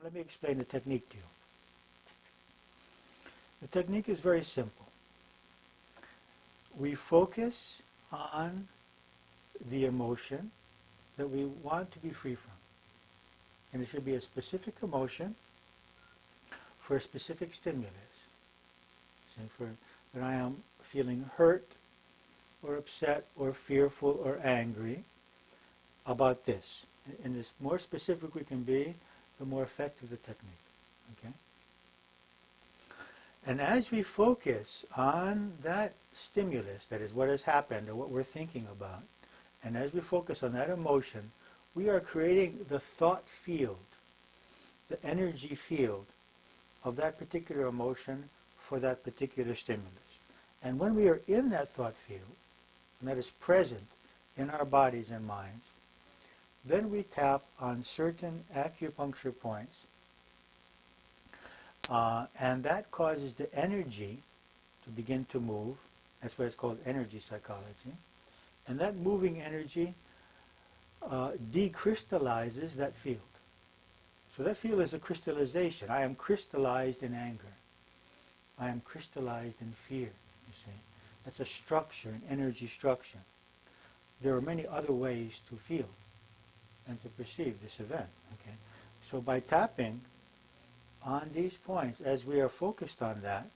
let me explain the technique to you. The technique is very simple. We focus on the emotion that we want to be free from. And it should be a specific emotion for a specific stimulus. So that I am feeling hurt or upset or fearful or angry about this. And the more specific we can be, the more effective the technique. Okay? And as we focus on that stimulus, that is what has happened or what we're thinking about, and as we focus on that emotion, we are creating the thought field, the energy field of that particular emotion for that particular stimulus. And when we are in that thought field, and that is present in our bodies and minds, then we tap on certain acupuncture points, and that causes the energy to begin to move. That's why it's called energy psychology. And that moving energy decrystallizes that field. So that field is a crystallization. I am crystallized in anger. I am crystallized in fear, you see. That's a structure, an energy structure. There are many other ways to feel and to perceive this event. Okay? So by tapping on these points, as we are focused on that,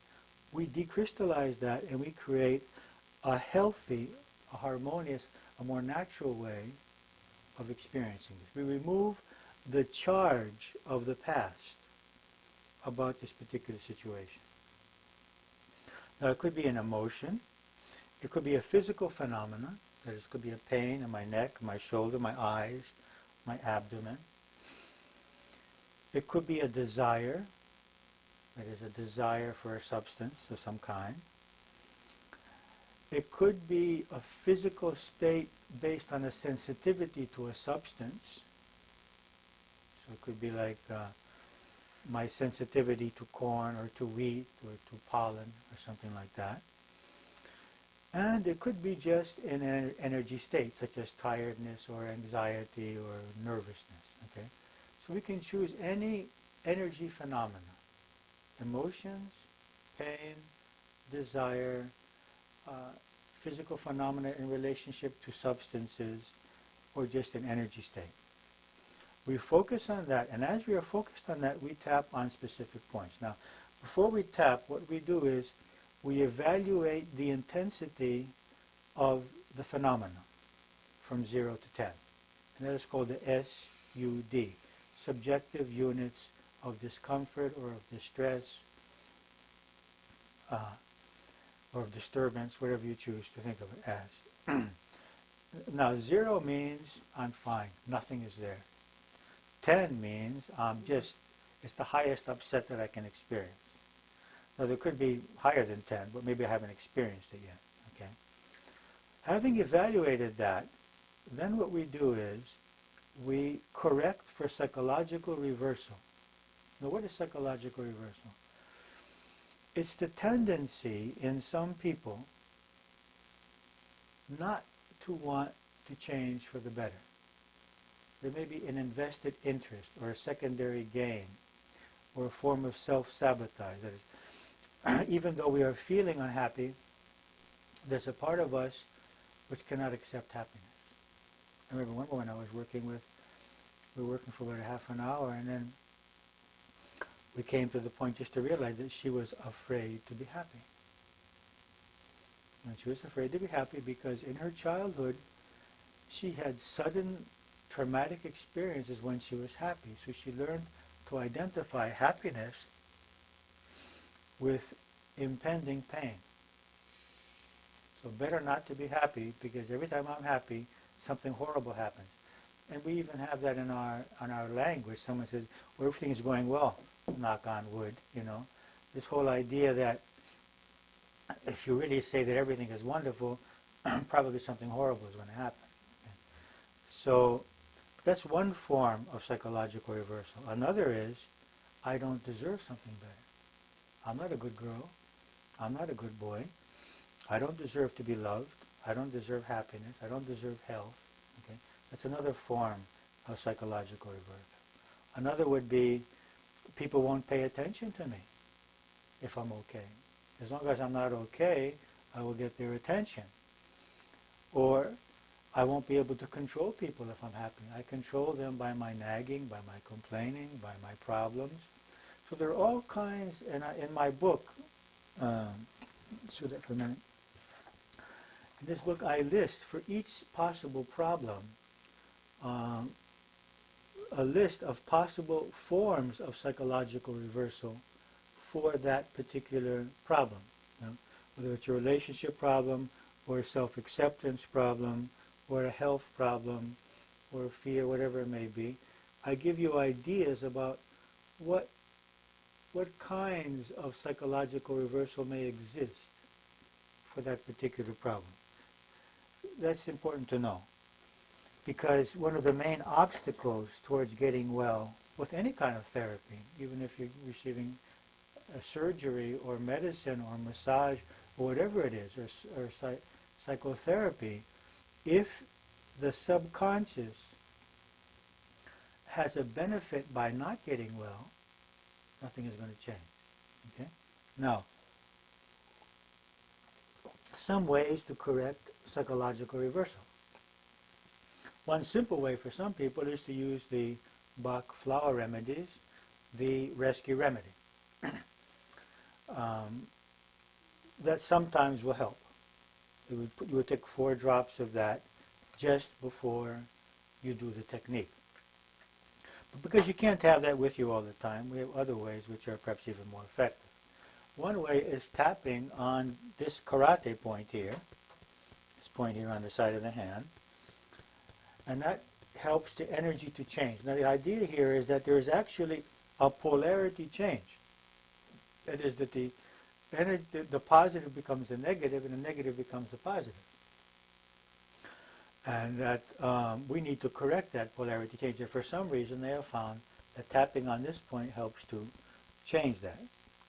we decrystallize that and we create a healthy, a harmonious, a more natural way of experiencing this. We remove the charge of the past about this particular situation. Now it could be an emotion, it could be a physical phenomenon, that is, it could be a pain in my neck, my shoulder, my eyes, my abdomen. It could be a desire, that is, a desire for a substance of some kind. It could be a physical state based on a sensitivity to a substance. So it could be like my sensitivity to corn or to wheat or to pollen or something like that. And it could be just in an energy state, such as tiredness or anxiety or nervousness. Okay? So we can choose any energy phenomena. Emotions, pain, desire, physical phenomena in relationship to substances, or just an energy state. We focus on that, and as we are focused on that, we tap on specific points. Now, before we tap, what we do is we evaluate the intensity of the phenomena from 0 to 10. And that is called the SUD, subjective units of discomfort or of distress, or of disturbance, whatever you choose to think of it as. Now, 0 means I'm fine, nothing is there. 10 means it's the highest upset that I can experience. Now, there could be higher than 10, but maybe I haven't experienced it yet. Okay? Having evaluated that, then what we do is we correct for psychological reversal. Now, what is psychological reversal? It's the tendency in some people not to want to change for the better. There may be an invested interest or a secondary gain or a form of self-sabotage. That is, even though we are feeling unhappy, there's a part of us which cannot accept happiness. I remember one woman I was working with, we were working for about a half an hour, and then we came to the point just to realize that she was afraid to be happy. And she was afraid to be happy because in her childhood, she had sudden traumatic experiences when she was happy. So she learned to identify happiness with impending pain. So better not to be happy, because every time I'm happy, something horrible happens. And we even have that in our language. Someone says, well, everything is going well, knock on wood, you know. This whole idea that if you really say that everything is wonderful, probably something horrible is going to happen. Okay? So that's one form of psychological reversal. Another is, I don't deserve something better. I'm not a good girl. I'm not a good boy. I don't deserve to be loved. I don't deserve happiness. I don't deserve health. Okay? That's another form of psychological reversal. Another would be, people won't pay attention to me if I'm okay. As long as I'm not okay, I will get their attention. Or I won't be able to control people if I'm happy. I control them by my nagging, by my complaining, by my problems. So there are all kinds, and in my book, let's do that for a minute. In this book I list for each possible problem a list of possible forms of psychological reversal for that particular problem. You know, whether it's a relationship problem, or a self-acceptance problem, or a health problem, or fear, whatever it may be. I give you ideas about what kinds of psychological reversal may exist for that particular problem. That's important to know, because one of the main obstacles towards getting well with any kind of therapy, even if you're receiving a surgery or medicine or massage or whatever it is, or psychotherapy, if the subconscious has a benefit by not getting well, nothing is going to change. Okay? Now, some ways to correct psychological reversal. One simple way for some people is to use the Bach flower remedies, the rescue remedy. That sometimes will help. You would take 4 drops of that just before you do the technique. But because you can't have that with you all the time, we have other ways which are perhaps even more effective. One way is tapping on this karate point here, this point here on the side of the hand, and that helps the energy to change. Now the idea here is that there is actually a polarity change. That is that the positive becomes a negative and the negative becomes a positive. And that we need to correct that polarity change. And for some reason they have found that tapping on this point helps to change that,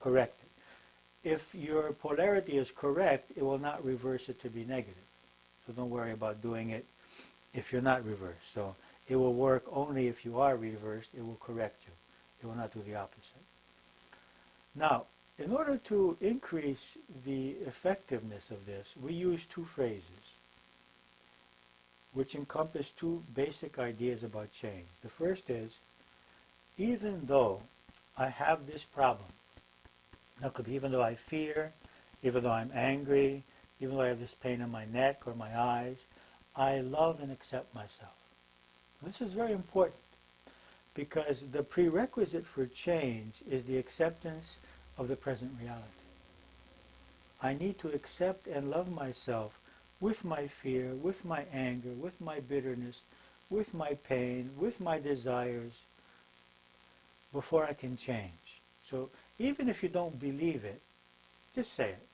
correct it. If your polarity is correct, it will not reverse it to be negative. So don't worry about doing it if you're not reversed. So it will work only if you are reversed. It will correct you. It will not do the opposite. Now, in order to increase the effectiveness of this, we use 2 phrases which encompass 2 basic ideas about change. The first is, even though I have this problem, now it could be even though I fear, even though I'm angry, even though I have this pain in my neck or my eyes, I love and accept myself. This is very important, because the prerequisite for change is the acceptance of the present reality. I need to accept and love myself with my fear, with my anger, with my bitterness, with my pain, with my desires, before I can change. So even if you don't believe it, just say it.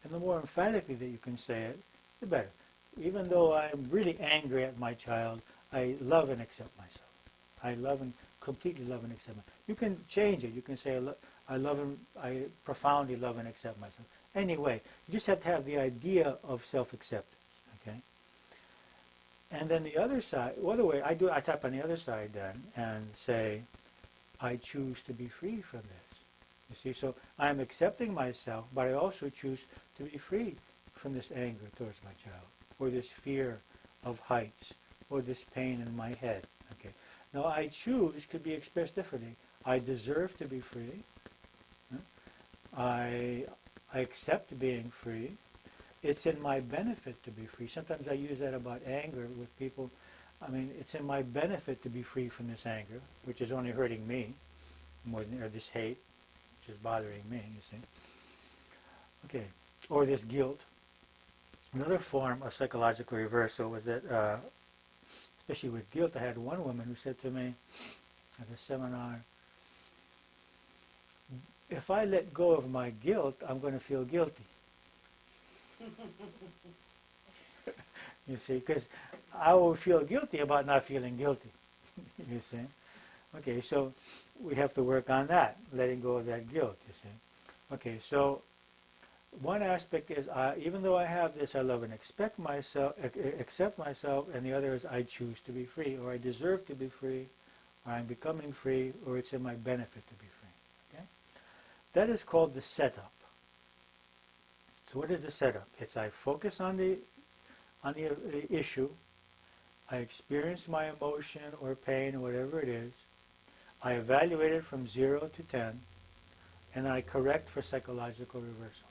And the more emphatically that you can say it, the better. Even though I'm really angry at my child, I love and accept myself. I love and completely love and accept myself. You can change it. You can say, I love and I profoundly love and accept myself. Anyway, you just have to have the idea of self-acceptance. Okay. And then the other side, other way, I tap on the other side then and say, I choose to be free from this. You see, so I'm accepting myself, but I also choose to be free from this anger towards my child, or this fear of heights, or this pain in my head. Okay. Now, I choose could be expressed differently. I deserve to be free. I accept being free. It's in my benefit to be free. Sometimes I use that about anger with people. I mean, it's in my benefit to be free from this anger, which is only hurting me more than, or this hate, which is bothering me, you see. Okay. Or this guilt. Another form of psychological reversal was that, especially with guilt, I had one woman who said to me at a seminar, if I let go of my guilt, I'm going to feel guilty. You see, because I will feel guilty about not feeling guilty. You see. Okay, so we have to work on that, letting go of that guilt, you see. Okay, so one aspect is, even though I have this, I love and accept myself, and the other is I choose to be free, or I deserve to be free, or I'm becoming free, or it's in my benefit to be free. Okay? That is called the setup. So what is the setup? It's I focus on the issue, I experience my emotion or pain or whatever it is, I evaluate it from 0 to 10, and I correct for psychological reversal.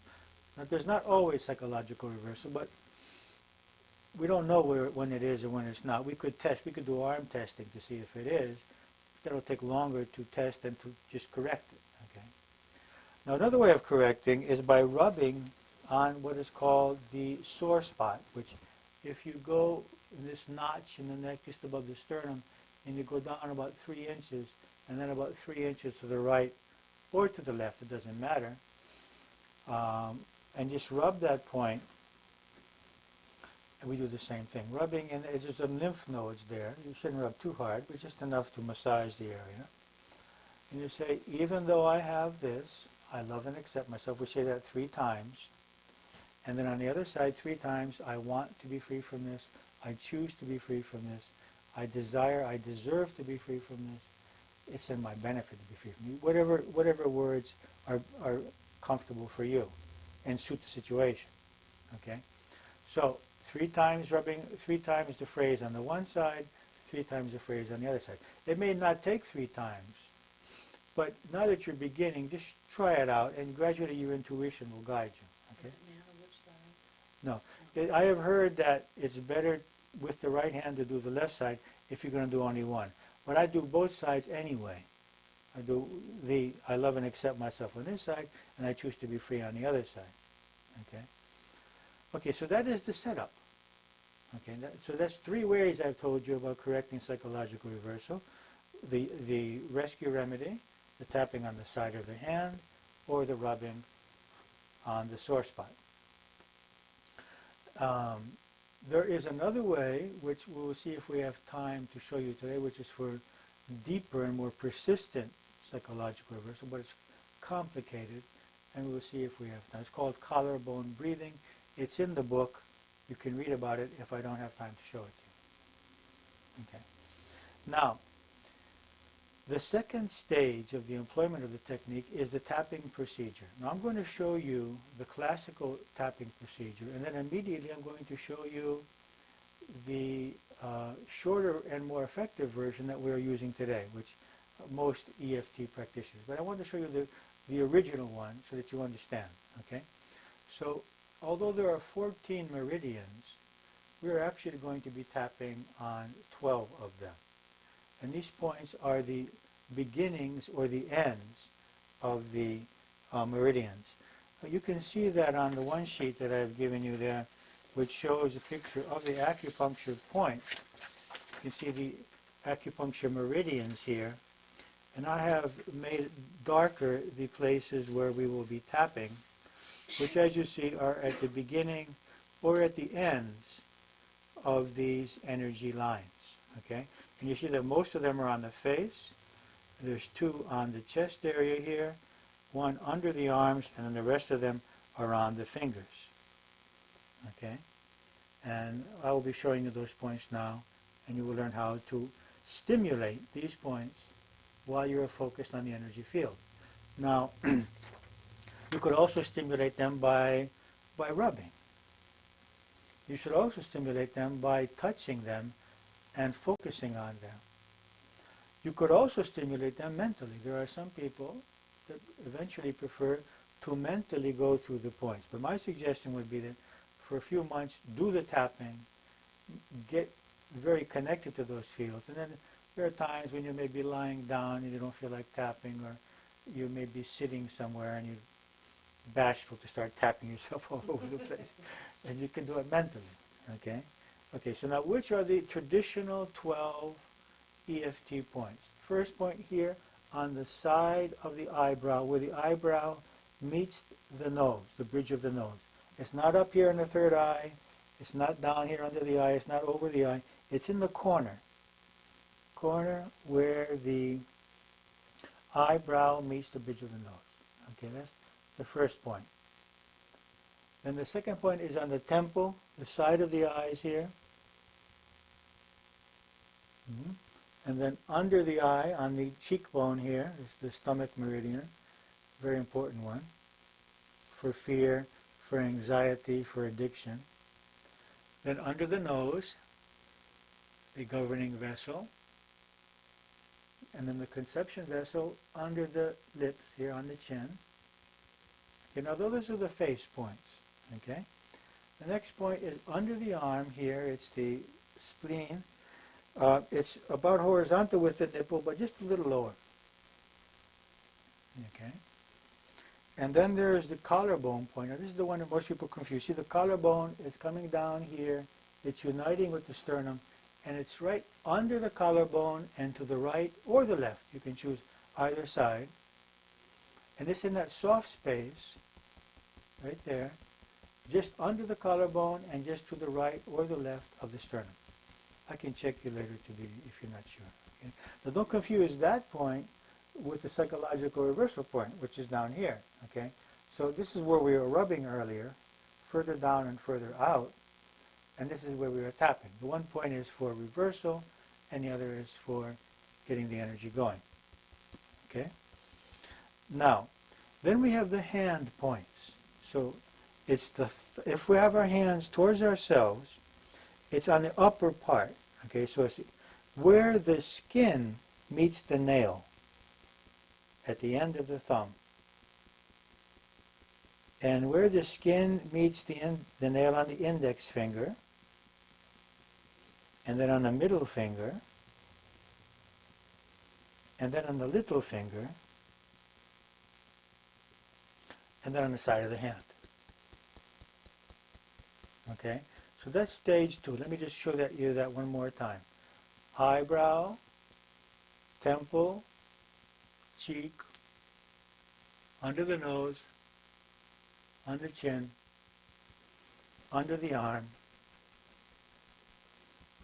Now there's not always psychological reversal, but we don't know when it is and when it's not. We could test, we could do arm testing to see if it is. That'll take longer to test than to just correct it. Okay. Now another way of correcting is by rubbing on what is called the sore spot, which if you go in this notch in the neck just above the sternum and you go down about 3 inches and then about 3 inches to the right or to the left, it doesn't matter, and just rub that point, and we do the same thing. Rubbing, and there's some lymph nodes there. You shouldn't rub too hard, but just enough to massage the area. And you say, even though I have this, I love and accept myself. We say that 3 times. And then on the other side, 3 times, I want to be free from this. I choose to be free from this. I desire, I deserve to be free from this. It's in my benefit to be free from this. Whatever words are comfortable for you and suit the situation. Okay? So 3 times rubbing, 3 times the phrase on the one side, 3 times the phrase on the other side. It may not take 3 times, but now that you're beginning, just try it out, and gradually your intuition will guide you. Okay? No. I have heard that it's better with the right hand to do the left side if you're going to do only one. But I do both sides anyway. I do I love and accept myself on this side, and I choose to be free on the other side. Okay? Okay, so that is the setup. Okay, so that's 3 ways I've told you about correcting psychological reversal. The rescue remedy, the tapping on the side of the hand, or the rubbing on the sore spot. There is another way, which we'll see if we have time to show you today, which is for deeper and more persistent psychological reversal, but it's complicated, and we'll see if we have time. It's called collarbone breathing. It's in the book. You can read about it if I don't have time to show it to you. Okay. Now, the second stage of the employment of the technique is the tapping procedure. Now I'm going to show you the classical tapping procedure, and then immediately I'm going to show you the shorter and more effective version that we're using today, which most EFT practitioners. But I want to show you the original one so that you understand. Okay? So although there are 14 meridians, we're actually going to be tapping on 12 of them. And these points are the beginnings or the ends of the meridians. You can see that on the one sheet that I've given you there, which shows a picture of the acupuncture point. You can see the acupuncture meridians here. And I have made darker the places where we will be tapping, which as you see are at the beginning or at the ends of these energy lines. Okay? And you see that most of them are on the face. There's 2 on the chest area here, 1 under the arms, and then the rest of them are on the fingers. Okay? And I will be showing you those points now, and you will learn how to stimulate these points while you're focused on the energy field. Now, you could also stimulate them by rubbing. You should also stimulate them by touching them and focusing on them. You could also stimulate them mentally. There are some people that eventually prefer to mentally go through the points. But my suggestion would be that for a few months, do the tapping, get very connected to those fields. And then there are times when you may be lying down and you don't feel like tapping, or you may be sitting somewhere and you're bashful to start tapping yourself all over the place. And you can do it mentally. Okay? Okay, so now which are the traditional 12 EFT points? First point here on the side of the eyebrow, where the eyebrow meets the nose, the bridge of the nose. It's not up here in the third eye. It's not down here under the eye. It's not over the eye. It's in the corner. Corner where the eyebrow meets the bridge of the nose. Okay, that's the first point. Then the second point is on the temple, the side of the eyes here. And then under the eye, on the cheekbone here, is the stomach meridian, very important one, for fear, for anxiety, for addiction. Then under the nose, the governing vessel, and then the conception vessel under the lips, here on the chin. Okay, now those are the face points. Okay. The next point is under the arm here. It's the spleen. It's about horizontal with the nipple, but just a little lower. Okay. And then there's the collarbone point. Now this is the one that most people confuse. See, the collarbone is coming down here. It's uniting with the sternum, and it's right under the collarbone and to the right or the left. You can choose either side. And it's in that soft space, right there, just under the collarbone and just to the right or the left of the sternum. I can check you later to be if you're not sure. Okay? Now don't confuse that point with the psychological reversal point, which is down here. Okay? So this is where we were rubbing earlier, further down and further out, and this is where we were tapping. The one point is for reversal, and the other is for getting the energy going. Okay? Now, then we have the hand points. So it's if we have our hands towards ourselves, it's on the upper part. Okay, so it's where the skin meets the nail at the end of the thumb. And where the skin meets the nail on the index finger, and then on the middle finger, and then on the little finger, and then on the side of the hand. Okay, so that's stage 2. Let me just show you that one more time. Eyebrow, temple, cheek, under the nose, on the chin, under the arm,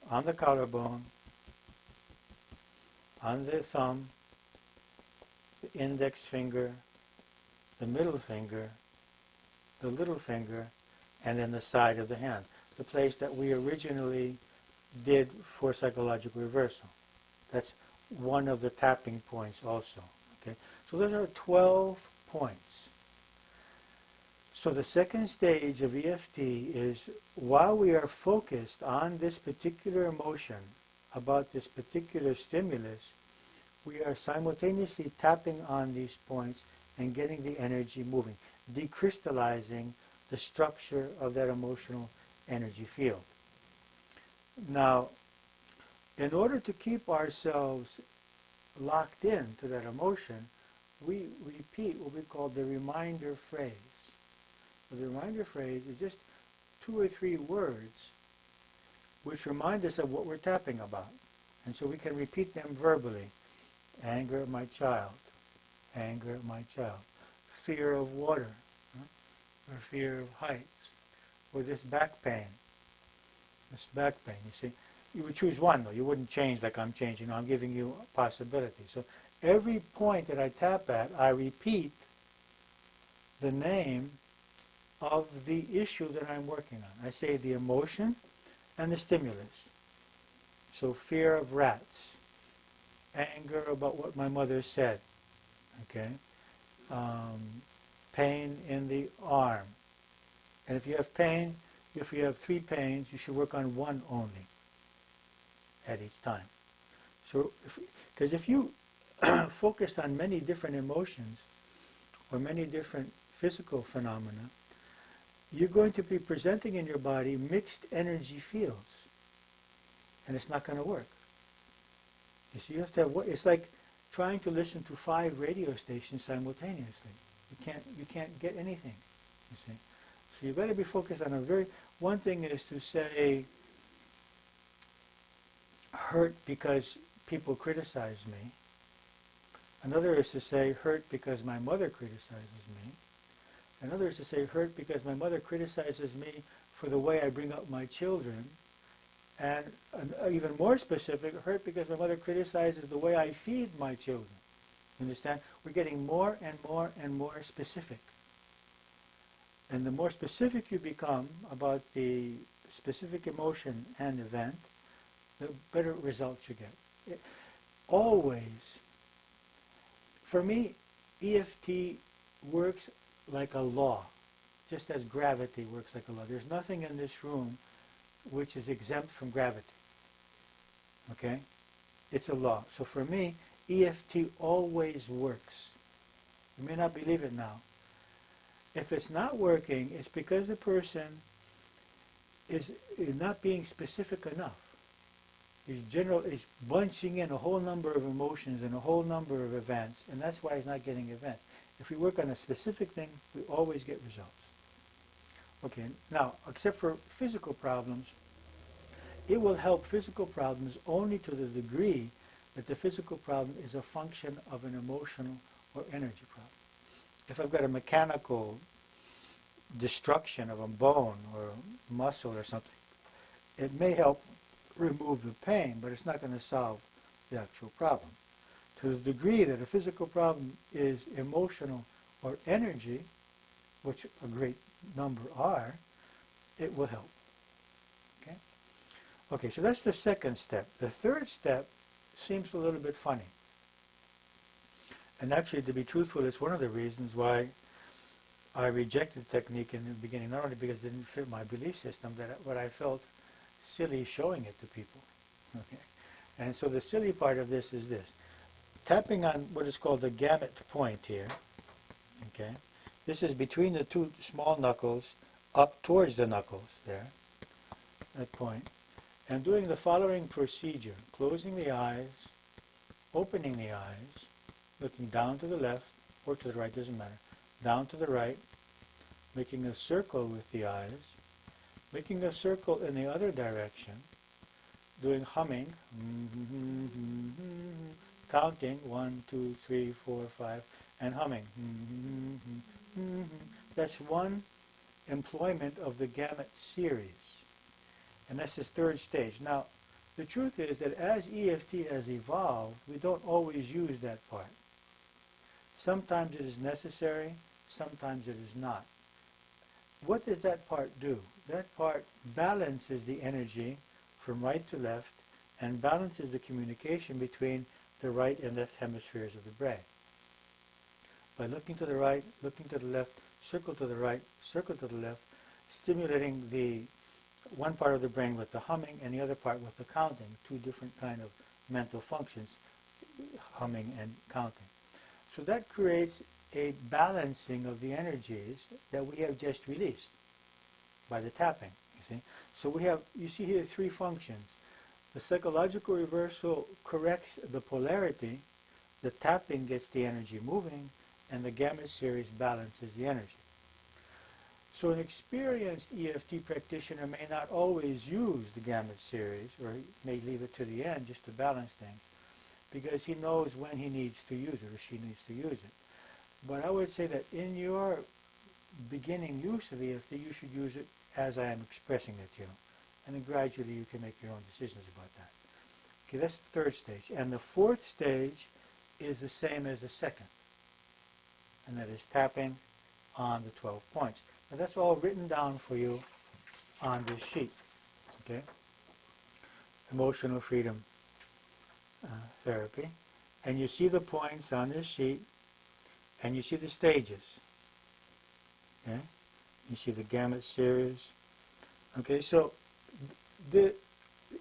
on the collarbone, on the thumb, the index finger, the middle finger, the little finger, and then the side of the hand, the place that we originally did for psychological reversal. That's one of the tapping points also. Okay, so those are 12 points. So the second stage of EFT is while we are focused on this particular emotion, about this particular stimulus, we are simultaneously tapping on these points and getting the energy moving, decrystallizing the structure of that emotional energy field. Now, in order to keep ourselves locked in to that emotion, we repeat what we call the reminder phrase. So the reminder phrase is just 2 or 3 words which remind us of what we're tapping about. And so we can repeat them verbally. Anger at my child. Anger at my child. Fear of water. Or fear of heights. Or this back pain. This back pain, you see. You would choose one, though. You wouldn't change like I'm changing. I'm giving you a possibility. So every point that I tap at, I repeat the name of the issue that I'm working on. I say the emotion and the stimulus. So fear of rats. Anger about what my mother said. Okay? Pain in the arm. And if you have pain, if you have 3 pains, you should work on one only at each time. So, because if you focused on many different emotions or many different physical phenomena, you're going to be presenting in your body mixed energy fields, and it's not going to work. You see, you have to have, it's like trying to listen to 5 radio stations simultaneously. You can't get anything. You see, so you better be focused on one thing is to say hurt because people criticize me. Another is to say hurt because my mother criticizes me. Another is to say hurt because my mother criticizes me for the way I bring up my children. And even more specific, hurt because my mother criticizes the way I feed my children. You understand? We're getting more and more and more specific. And the more specific you become about the specific emotion and event, the better results you get. always, for me, EFT works like a law, just as gravity works like a law. There's nothing in this room which is exempt from gravity. Okay? It's a law. So for me, EFT always works. You may not believe it now. If it's not working, it's because the person is not being specific enough. He's bunching in a whole number of emotions and a whole number of events, and that's why he's not getting events. If we work on a specific thing, we always get results. Okay, now, except for physical problems, it will help physical problems only to the degree that the physical problem is a function of an emotional or energy problem. If I've got a mechanical destruction of a bone or a muscle or something, it may help remove the pain, but it's not going to solve the actual problem. To the degree that a physical problem is emotional or energy, which a great number are, it will help. Okay? Okay, so that's the second step. The third step seems a little bit funny. And actually, to be truthful, it's one of the reasons why I rejected the technique in the beginning, not only because it didn't fit my belief system, but I felt silly showing it to people. Okay? And so the silly part of this is this. Tapping on what is called the gamut point here, okay? This is between the two small knuckles up towards the knuckles there, that point, and doing the following procedure, closing the eyes, opening the eyes, looking down to the left or to the right, doesn't matter, down to the right, making a circle with the eyes, making a circle in the other direction, doing humming, counting 1, 2, 3, 4, 5, and humming. That's one employment of the gamut series. And that's the third stage. Now, the truth is that as EFT has evolved, we don't always use that part. Sometimes it is necessary, sometimes it is not. What does that part do? That part balances the energy from right to left and balances the communication between the right and left hemispheres of the brain. By looking to the right, looking to the left, circle to the right, circle to the left, stimulating the one part of the brain with the humming and the other part with the counting, two different kind of mental functions, humming and counting. So that creates a balancing of the energies that we have just released by the tapping, you see. So we have, you see here, three functions. The psychological reversal corrects the polarity, the tapping gets the energy moving, and the gamut series balances the energy. So an experienced EFT practitioner may not always use the gamut series, or may leave it to the end just to balance things, because he knows when he needs to use it or she needs to use it. But I would say that in your beginning use of EFT, you should use it as I am expressing it to you. And then gradually you can make your own decisions about that. Okay, that's the third stage. And the fourth stage is the same as the second. And that is tapping on the 12 points. Now that's all written down for you on this sheet. Okay? Emotional freedom therapy. And you see the points on this sheet, and you see the stages. Okay? You see the gamut series. Okay, so the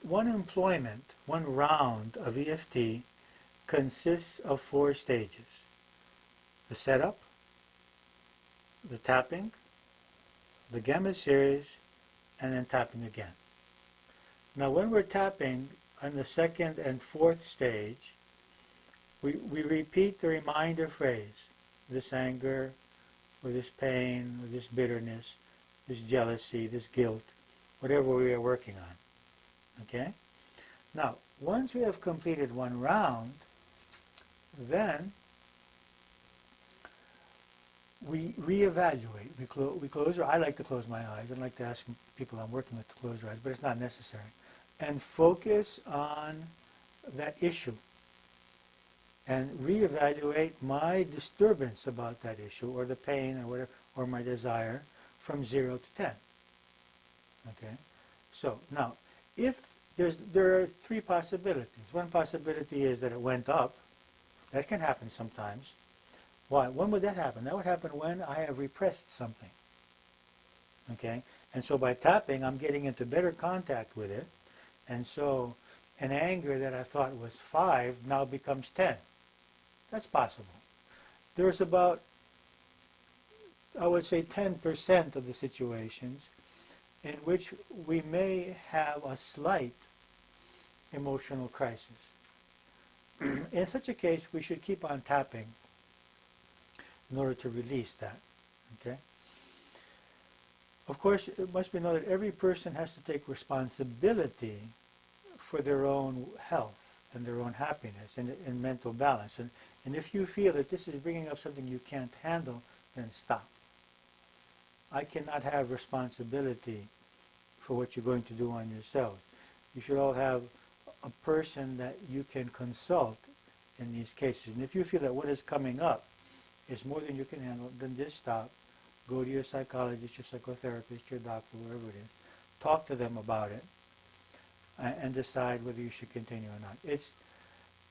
one employment, one round of EFT consists of 4 stages. The setup, the tapping, the gamut series, and then tapping again. Now when we're tapping on the second and fourth stage, we repeat the reminder phrase, this anger, or this pain, or this bitterness, this jealousy, this guilt, whatever we are working on. Okay? Now, once we have completed one round, then we reevaluate. We close our eyes. I like to close my eyes. I don't like to ask people I'm working with to close their eyes, but it's not necessary. And focus on that issue. And reevaluate my disturbance about that issue, or the pain, or whatever, or my desire, from 0 to 10. Okay? So, now, if there are three possibilities. One possibility is that it went up. That can happen sometimes. Why? When would that happen? That would happen when I have repressed something. Okay? And so by tapping, I'm getting into better contact with it. And so an anger that I thought was 5 now becomes 10. That's possible. There's about, I would say, 10% of the situations in which we may have a slight emotional crisis. In such a case, we should keep on tapping in order to release that. Okay? Of course, it must be noted every person has to take responsibility for their own health and their own happiness and mental balance. And if you feel that this is bringing up something you can't handle, then stop. I cannot have responsibility for what you're going to do on yourself. You should all have a person that you can consult in these cases. And if you feel that what is coming up is more than you can handle, then just stop. Go to your psychologist, your psychotherapist, your doctor, whatever it is. Talk to them about it and decide whether you should continue or not.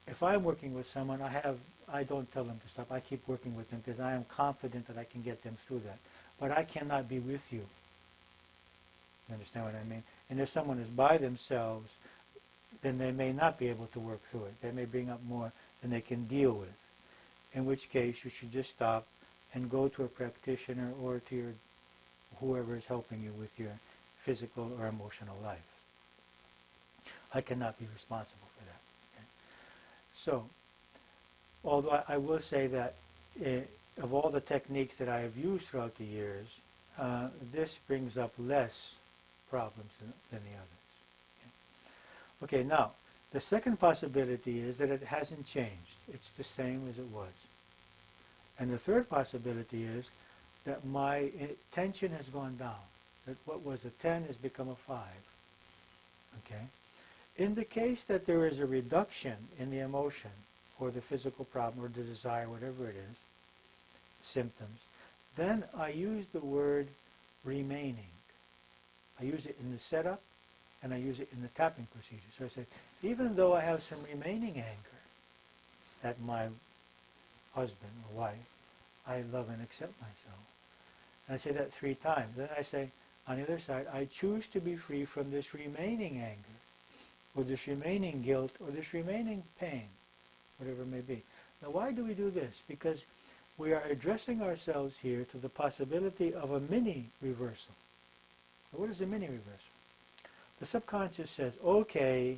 If I'm working with someone, I don't tell them to stop. I keep working with them because I am confident that I can get them through that. But I cannot be with you. You understand what I mean? And if someone is by themselves, then they may not be able to work through it. They may bring up more than they can deal with. In which case, you should just stop and go to a practitioner or to your whoever is helping you with your physical or emotional life. I cannot be responsible for that. Okay? So, although I will say that of all the techniques that I have used throughout the years, this brings up less problems than the others. Okay, now, the second possibility is that it hasn't changed. It's the same as it was. And the third possibility is that my tension has gone down. That what was a 10 has become a 5. Okay? In the case that there is a reduction in the emotion or the physical problem or the desire, whatever it is, symptoms, then I use the word remaining. I use it in the setup and I use it in the tapping procedure. So I say, even though I have some remaining anger at my husband or wife, I love and accept myself. And I say that 3 times. Then I say, on the other side, I choose to be free from this remaining anger, or this remaining guilt, or this remaining pain, whatever it may be. Now, why do we do this? Because we are addressing ourselves here to the possibility of a mini reversal. Now, what is a mini reversal? The subconscious says, okay,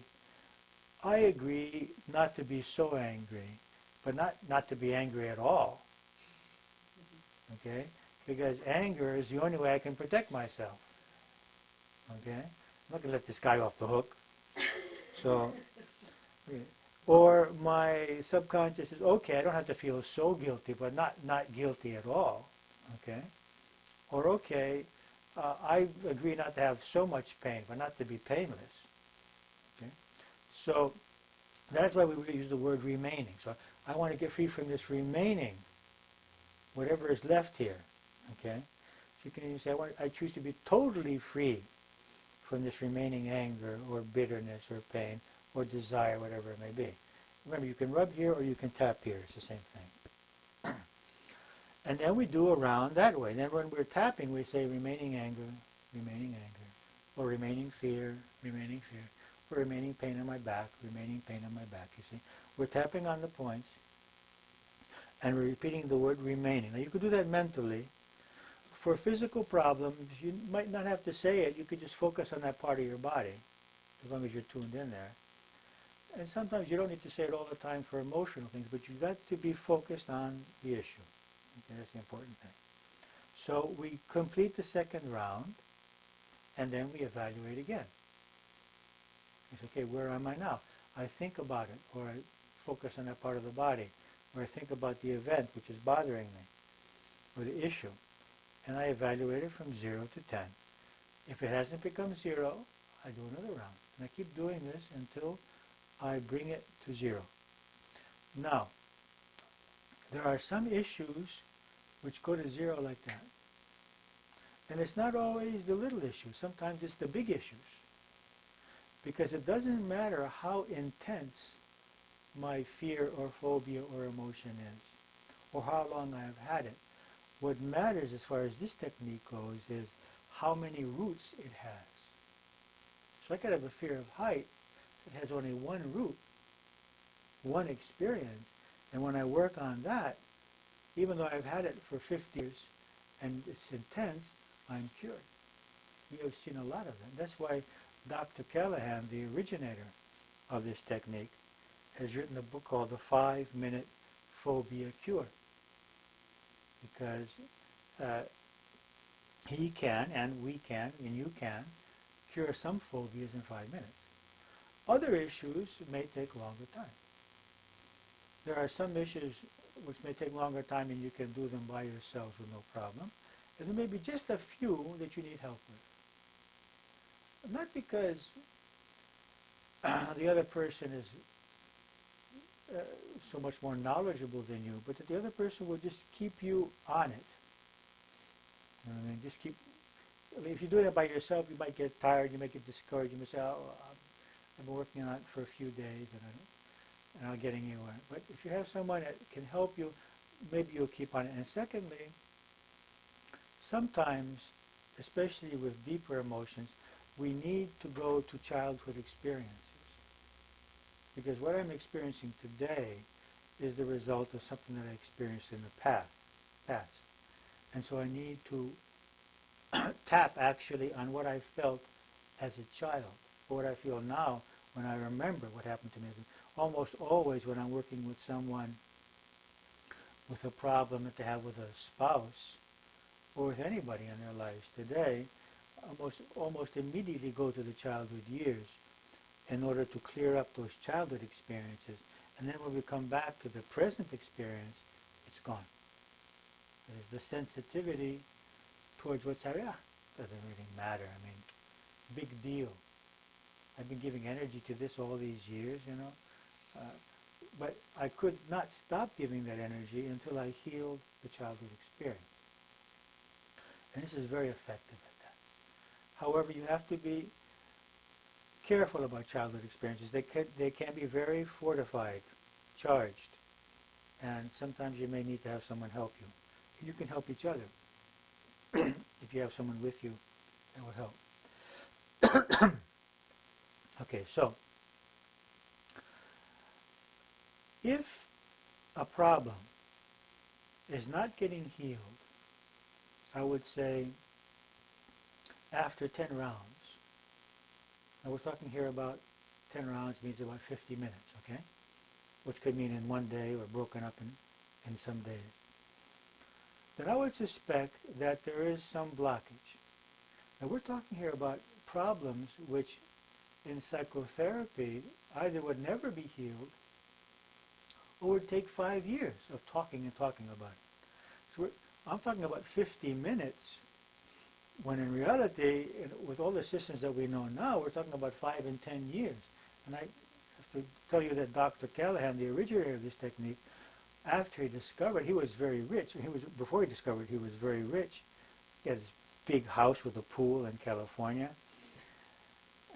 I agree not to be so angry, but not to be angry at all. Okay? Because anger is the only way I can protect myself. Okay? I'm not going to let this guy off the hook. So, okay. Or my subconscious says, okay, I don't have to feel so guilty, but not guilty at all. Okay? Or okay, I agree not to have so much pain, but not to be painless. Okay? So that's why we use the word remaining. So I want to get free from this remaining, whatever is left here. Okay? So you can even say, I choose to be totally free from this remaining anger or bitterness or pain or desire, whatever it may be. Remember, you can rub here or you can tap here. It's the same thing. And then we do around that way. Then when we're tapping, we say remaining anger, or remaining fear, or remaining pain in my back, remaining pain in my back. You see, we're tapping on the points, and we're repeating the word remaining. Now you could do that mentally. For physical problems, you might not have to say it. You could just focus on that part of your body, as long as you're tuned in there. And sometimes you don't need to say it all the time for emotional things, but you've got to be focused on the issue. Okay, that's the important thing. So we complete the second round, and then we evaluate again. It's okay, where am I now? I think about it, or I focus on that part of the body, or I think about the event which is bothering me, or the issue, and I evaluate it from 0 to 10. If it hasn't become 0, I do another round. And I keep doing this until I bring it to 0. Now, there are some issues which go to 0 like that. And it's not always the little issues. Sometimes it's the big issues. Because it doesn't matter how intense my fear or phobia or emotion is, or how long I've had it. What matters as far as this technique goes is how many roots it has. So I could have a fear of height that has only one root, one experience, and when I work on that, even though I've had it for 50 years and it's intense, I'm cured. We have seen a lot of that. That's why Dr. Callahan, the originator of this technique, has written a book called The 5-Minute Phobia Cure. Because he can, and we can, and you can, cure some phobias in 5 minutes. Other issues may take longer time. There are some issues which may take longer time and you can do them by yourselves with no problem. And there may be just a few that you need help with. Not because the other person is so much more knowledgeable than you, but that the other person will just keep you on it. You know what I mean? Just keep. I mean, if you do it by yourself, you might get tired, you might get discouraged, you might say, "Oh, I've been working on it for a few days and I'm not getting anywhere." But if you have someone that can help you, maybe you'll keep on it. And secondly, sometimes, especially with deeper emotions, we need to go to childhood experiences. Because what I'm experiencing today is the result of something that I experienced in the past. And so I need to tap actually on what I felt as a child, or what I feel now when I remember what happened to me. Almost always when I'm working with someone with a problem that they have with a spouse, or with anybody in their lives today, almost immediately go to the childhood years in order to clear up those childhood experiences. And then when we come back to the present experience, it's gone. The sensitivity towards what's happening, doesn't really matter. I mean, big deal. I've been giving energy to this all these years, you know. But I could not stop giving that energy until I healed the childhood experience. And this is very effective at that. However, you have to be careful about childhood experiences. They can be very fortified, charged, and sometimes you may need to have someone help you. You can help each other. If you have someone with you, that would help. Okay, so if a problem is not getting healed, I would say after 10 rounds. Now we're talking here about 10 rounds means about 50 minutes, okay? Which could mean in one day or broken up in some days. Then I would suspect that there is some blockage. Now we're talking here about problems which in psychotherapy either would never be healed or would take 5 years of talking and talking about it. So I'm talking about 50 minutes, when in reality, with all the systems that we know now, we're talking about 5 and 10 years. And I have to tell you that Dr. Callahan, the originator of this technique, after he discovered, he was very rich. Before he discovered, he was very rich. He had this big house with a pool in California.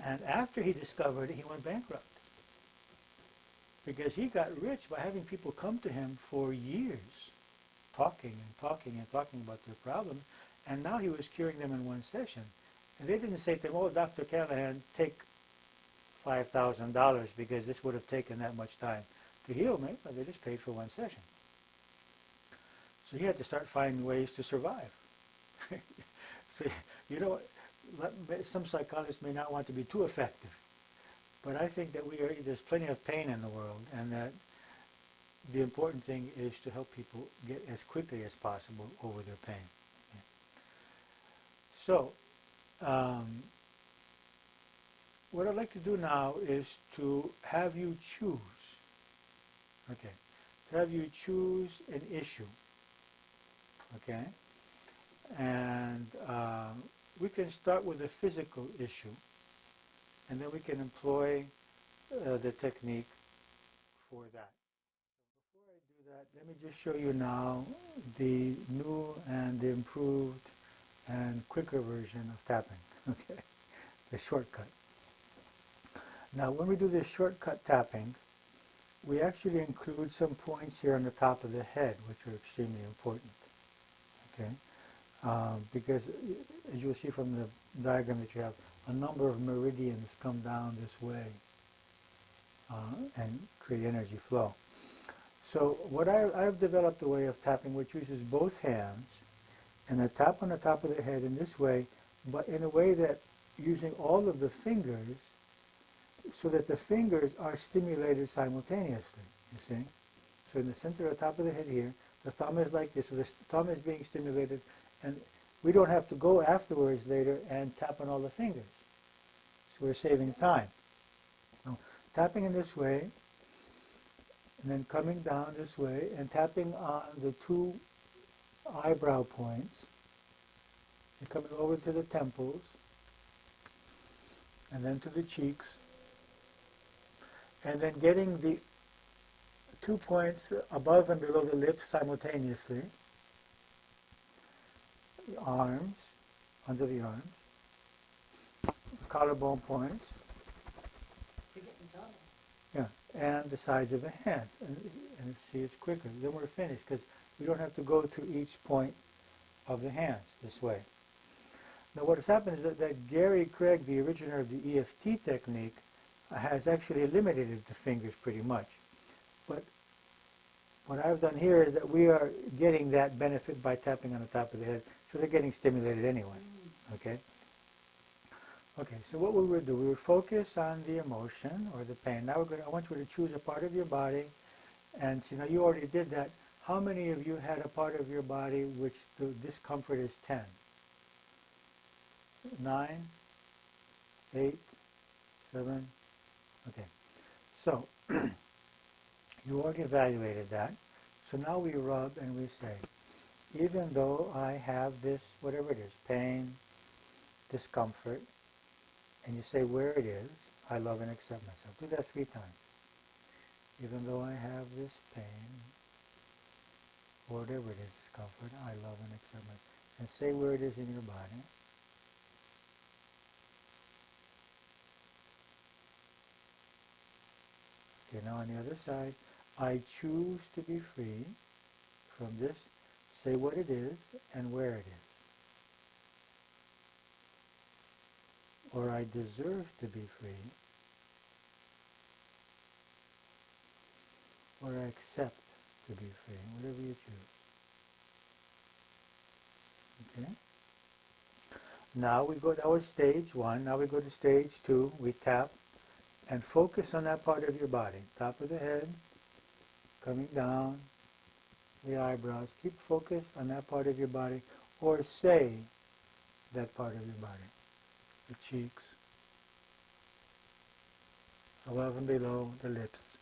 And after he discovered it, he went bankrupt. Because he got rich by having people come to him for years, talking and talking and talking about their problems. And now he was curing them in one session. And they didn't say to him, "Oh, Dr. Callahan, take $5,000 because this would have taken that much time to heal me." But they just paid for one session. So he had to start finding ways to survive. So, you know, some psychologists may not want to be too effective. But I think that there's plenty of pain in the world, and that the important thing is to help people get as quickly as possible over their pain. Yeah. So, what I'd like to do now is to have you choose, okay, to have you choose an issue, okay, and we can start with a physical issue, and then we can employ the technique for that. So before I do that, let me just show you now the new and the improved and quicker version of tapping, okay, the shortcut. Now when we do this shortcut tapping, we actually include some points here on the top of the head, which are extremely important. Okay, because as you'll see from the diagram that you have, a number of meridians come down this way and create energy flow. So what I've developed a way of tapping which uses both hands, and I tap on the top of the head in this way, but in a way that using all of the fingers so that the fingers are stimulated simultaneously, you see? So in the center of the top of the head here, the thumb is like this, so the thumb is being stimulated, and we don't have to go afterwards later and tap on all the fingers. So we're saving time. Now, tapping in this way, and then coming down this way, and tapping on the two eyebrow points, and coming over to the temples, and then to the cheeks, and then getting the 2 points above and below the lips simultaneously, the arms, under the arms, collarbone points, yeah, and the sides of the hands. And see, it's quicker. Then we're finished because we don't have to go through each point of the hands this way. Now what has happened is that Gary Craig, the originator of the EFT technique, has actually eliminated the fingers pretty much. But what I've done here is that we are getting that benefit by tapping on the top of the head, so they're getting stimulated anyway. Okay? Okay, so what we would do, we would focus on the emotion or the pain. Now I want you to choose a part of your body, and see, now you already did that. How many of you had a part of your body which the discomfort is 10? 9? 8? 7? Okay. So, you already evaluated that. So now we rub and we say, even though I have this, whatever it is, pain, discomfort, and you say where it is, I love and accept myself. Do that 3 times. Even though I have this pain, whatever it is, discomfort, I love and accept myself. And say where it is in your body. Okay, now on the other side, I choose to be free from this. Say what it is and where it is. Or I deserve to be free. Or I accept to be free, whatever you choose. Okay? Now we go, that was stage 1. Now we go to stage 2. We tap and focus on that part of your body. Top of the head, coming down, the eyebrows. Keep focused on that part of your body, or say that part of your body. The cheeks, above and below the lips,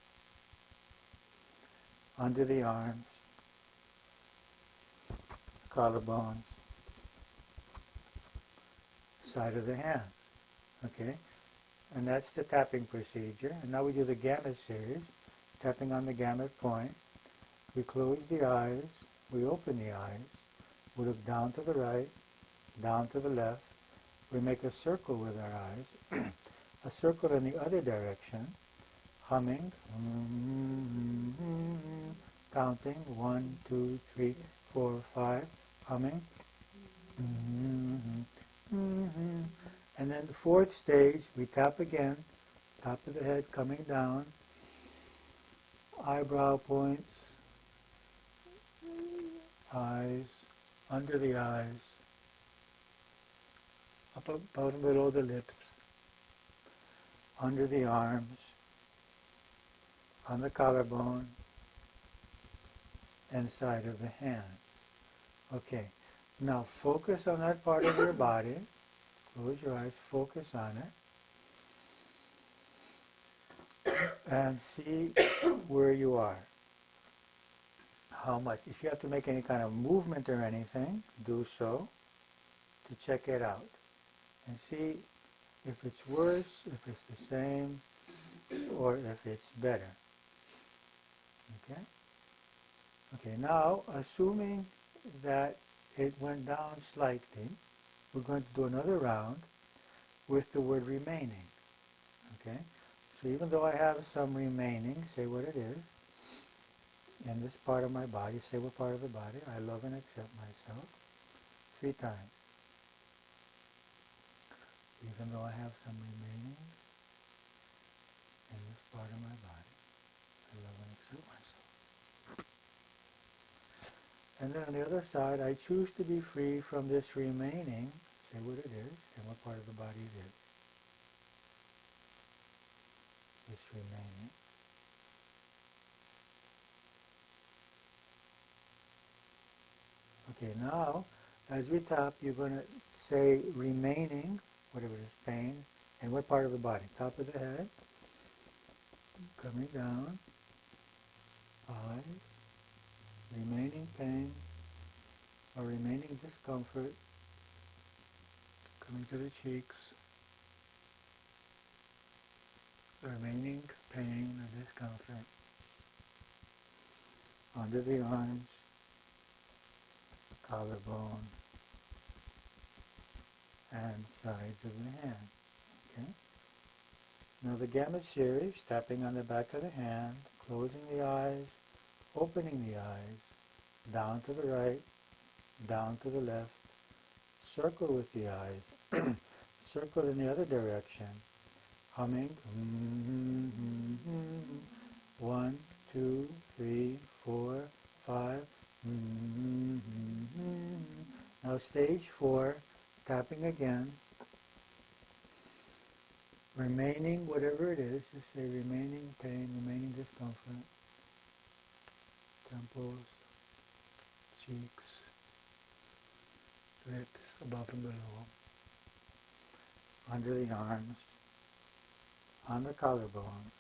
under the arms, collarbone, side of the hands. Okay? And that's the tapping procedure. And now we do the gamut series, tapping on the gamut point. We close the eyes, we open the eyes, we look down to the right, down to the left. We make a circle with our eyes, a circle in the other direction, humming, counting, 1, 2, 3, 4, 5, humming, and then the 4th stage, we tap again, top of the head coming down, eyebrow points, eyes, under the eyes, up above and below the lips, under the arms, on the collarbone, and side of the hands. Okay, now focus on that part of your body. Close your eyes, focus on it, and see where you are. How much. If you have to make any kind of movement or anything, do so to check it out. And see if it's worse, if it's the same, or if it's better. Okay? Okay, now, assuming that it went down slightly, we're going to do another round with the word remaining. Okay? So even though I have some remaining, say what it is, in this part of my body, say what part of the body, I love and accept myself 3 times. Even though I have some remaining in this part of my body, I love and accept myself. And then on the other side, I choose to be free from this remaining, say what it is, and what part of the body it is. This remaining. Okay, now, as we tap, you're going to say remaining, whatever it is, pain, and what part of the body? Top of the head, coming down, eyes, remaining pain, or remaining discomfort, coming to the cheeks, remaining pain or discomfort, under the arms, collarbone, and sides of the hand. Okay? Now the gamut series, tapping on the back of the hand, closing the eyes, opening the eyes, down to the right, down to the left, circle with the eyes, circle in the other direction, humming, 1, 2, 3, 4, 5, now stage 4, tapping again, remaining whatever it is, just say remaining pain, remaining discomfort, temples, cheeks, lips, above and below, under the arms, on the collarbone,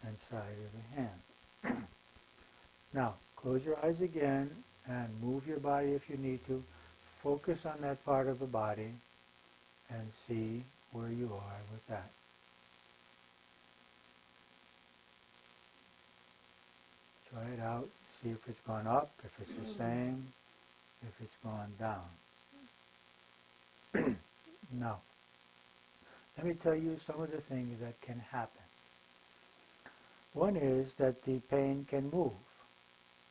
and side of the hand. Now, close your eyes again and move your body if you need to. Focus on that part of the body and see where you are with that. Try it out, see if it's gone up, if it's the same, if it's gone down. Now, let me tell you some of the things that can happen. One is that the pain can move.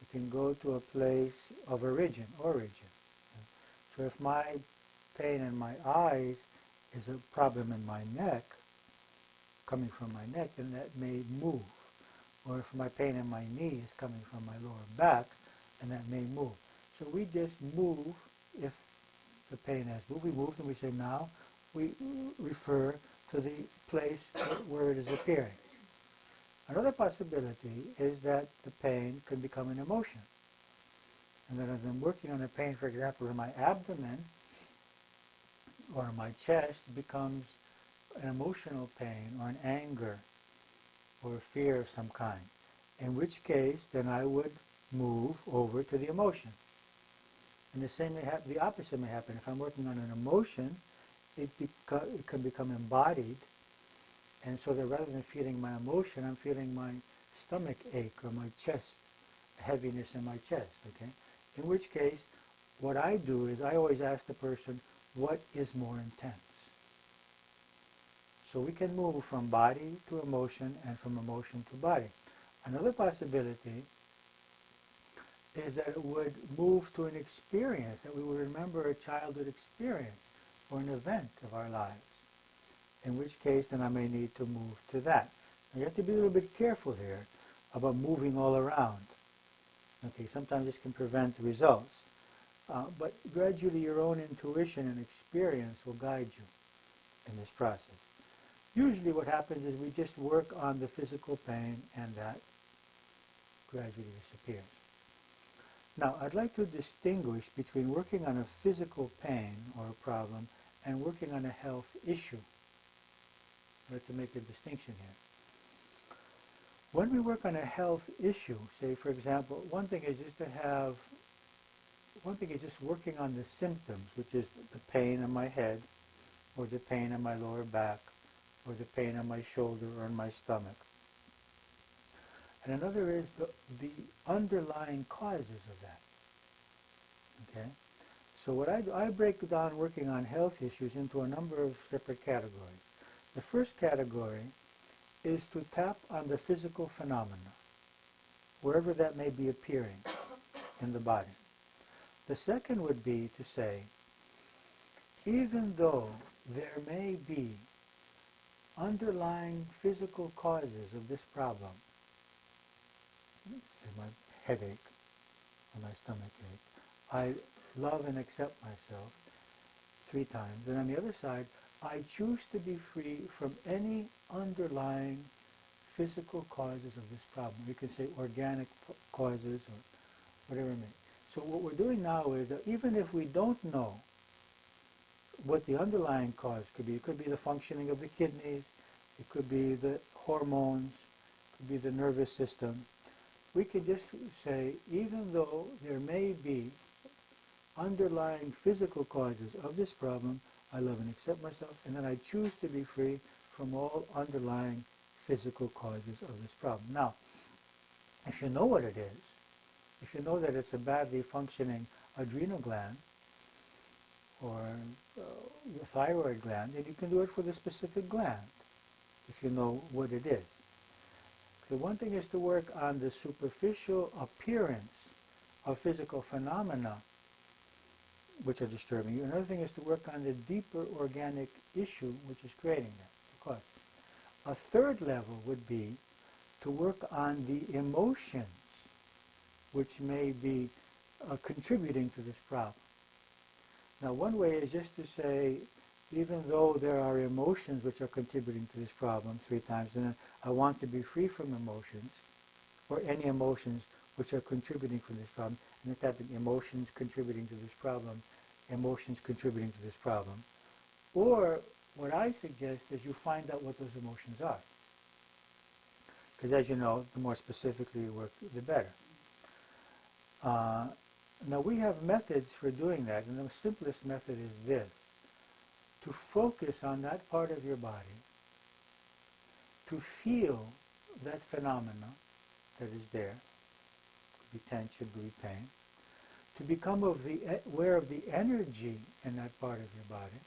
It can go to a place of origin. So if my pain in my eyes is a problem in my neck, coming from my neck, then that may move. Or if my pain in my knee is coming from my lower back, then that may move. So we just move if the pain has moved. We move and we say now we refer to the place where it is appearing. Another possibility is that the pain can become an emotion. And that as I'm working on the pain, for example, in my abdomen or my chest, becomes an emotional pain or an anger or fear of some kind. In which case, then I would move over to the emotion. And the same may happen, the opposite may happen. If I'm working on an emotion, it can become embodied. And so that rather than feeling my emotion, I'm feeling my stomach ache or my chest, heaviness in my chest, okay? In which case, what I do is I always ask the person, what is more intense? So we can move from body to emotion and from emotion to body. Another possibility is that it would move to an experience, that we would remember a childhood experience or an event of our lives. In which case, then I may need to move to that. Now, you have to be a little bit careful here about moving all around. Okay, sometimes this can prevent results. But gradually your own intuition and experience will guide you in this process. Usually what happens is we just work on the physical pain and that gradually disappears. Now, I'd like to distinguish between working on a physical pain or a problem and working on a health issue. I'd like to make a distinction here. When we work on a health issue, say for example, one thing is just working on the symptoms, which is the pain in my head, or the pain in my lower back, or the pain in my shoulder or in my stomach. And another is the underlying causes of that. Okay? So what I do, I break down working on health issues into a number of separate categories. The first category is to tap on the physical phenomena, wherever that may be appearing in the body. The second would be to say, even though there may be underlying physical causes of this problem, say my headache or my stomach ache, I love and accept myself 3 times. And on the other side, I choose to be free from any underlying physical causes of this problem. You can say organic causes or whatever it may. So what we're doing now is that even if we don't know what the underlying cause could be, it could be the functioning of the kidneys, it could be the hormones, it could be the nervous system, we can just say, even though there may be underlying physical causes of this problem, I love and accept myself, and then I choose to be free from all underlying physical causes of this problem. Now, if you know what it is, if you know that it's a badly functioning adrenal gland or your thyroid gland, then you can do it for the specific gland, if you know what it is. So one thing is to work on the superficial appearance of physical phenomena which are disturbing you. Another thing is to work on the deeper organic issue which is creating that, of course. A third level would be to work on the emotions which may be contributing to this problem. Now, one way is just to say, even though there are emotions which are contributing to this problem 3 times, and I want to be free from emotions, or any emotions which are contributing to this problem, and it's that emotions contributing to this problem, emotions contributing to this problem. Or what I suggest is you find out what those emotions are. Because as you know, the more specifically you work, the better. Now we have methods for doing that, and the simplest method is this: to focus on that part of your body, to feel that phenomena that is there, could be tension, could be pain, to become aware of the energy in that part of your body,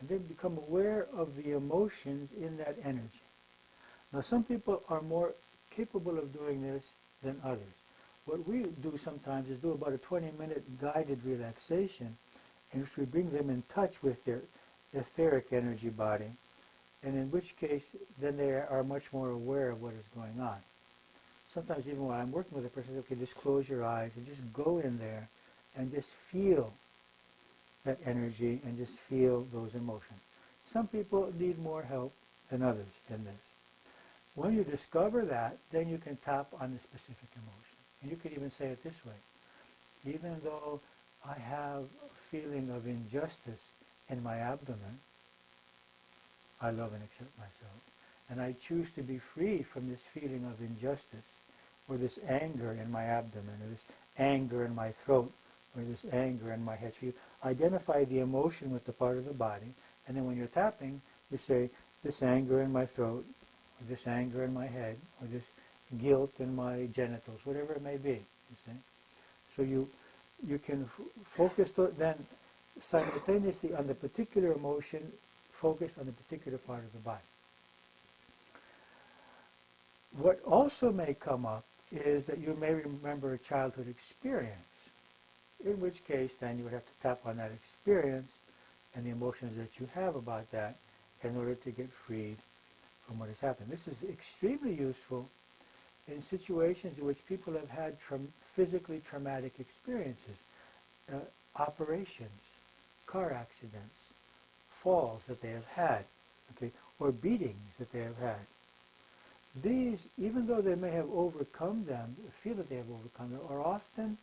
and then become aware of the emotions in that energy. Now some people are more capable of doing this than others. What we do sometimes is do about a 20-minute guided relaxation in which we bring them in touch with their etheric energy body, and in which case then they are much more aware of what is going on. Sometimes even when I'm working with a person, okay, just close your eyes and just go in there and just feel that energy and just feel those emotions. Some people need more help than others in this. When you discover that, then you can tap on the specific emotion. And you could even say it this way: even though I have a feeling of injustice in my abdomen, I love and accept myself. And I choose to be free from this feeling of injustice, or this anger in my abdomen, or this anger in my throat, or this anger in my head. So you identify the emotion with the part of the body, and then when you're tapping, you say, this anger in my throat, or this anger in my head, or this guilt in my genitals, whatever it may be. You see? So you can focus then simultaneously on the particular emotion, focused on the particular part of the body. What also may come up is that you may remember a childhood experience, in which case then you would have to tap on that experience and the emotions that you have about that in order to get freed from what has happened. This is extremely useful in situations in which people have had physically traumatic experiences, operations, car accidents, falls that they have had, okay, or beatings that they have had. These, even though they may have overcome them, feel that they have overcome them, are often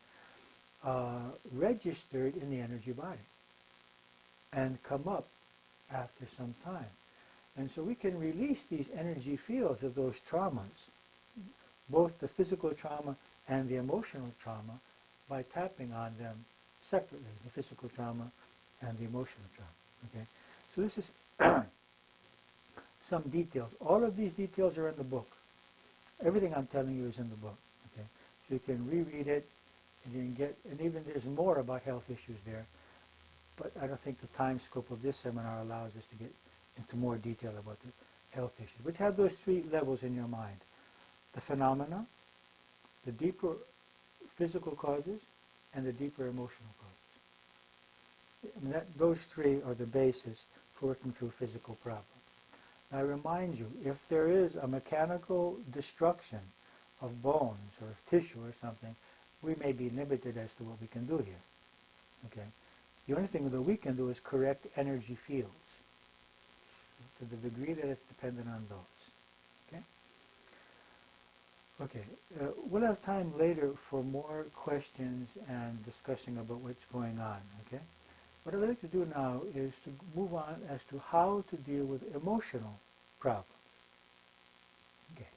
registered in the energy body and come up after some time. And so we can release these energy fields of those traumas, both the physical trauma and the emotional trauma, by tapping on them separately, the physical trauma and the emotional trauma. Okay? So this is some details. All of these details are in the book. Everything I'm telling you is in the book. Okay? So you can reread it, and you can get, and even there's more about health issues there. But I don't think the time scope of this seminar allows us to get into more detail about the health issues. But have those three levels in your mind: the phenomena, the deeper physical causes, and the deeper emotional causes. And those three are the basis for working through physical problems. Now I remind you, if there is a mechanical destruction of bones or of tissue or something, we may be limited as to what we can do here. Okay? The only thing that we can do is correct energy fields to the degree that it's dependent on those. Okay? Okay. We'll have time later for more questions and discussing about what's going on. Okay? What I'd like to do now is to move on as to how to deal with emotional problems. Okay.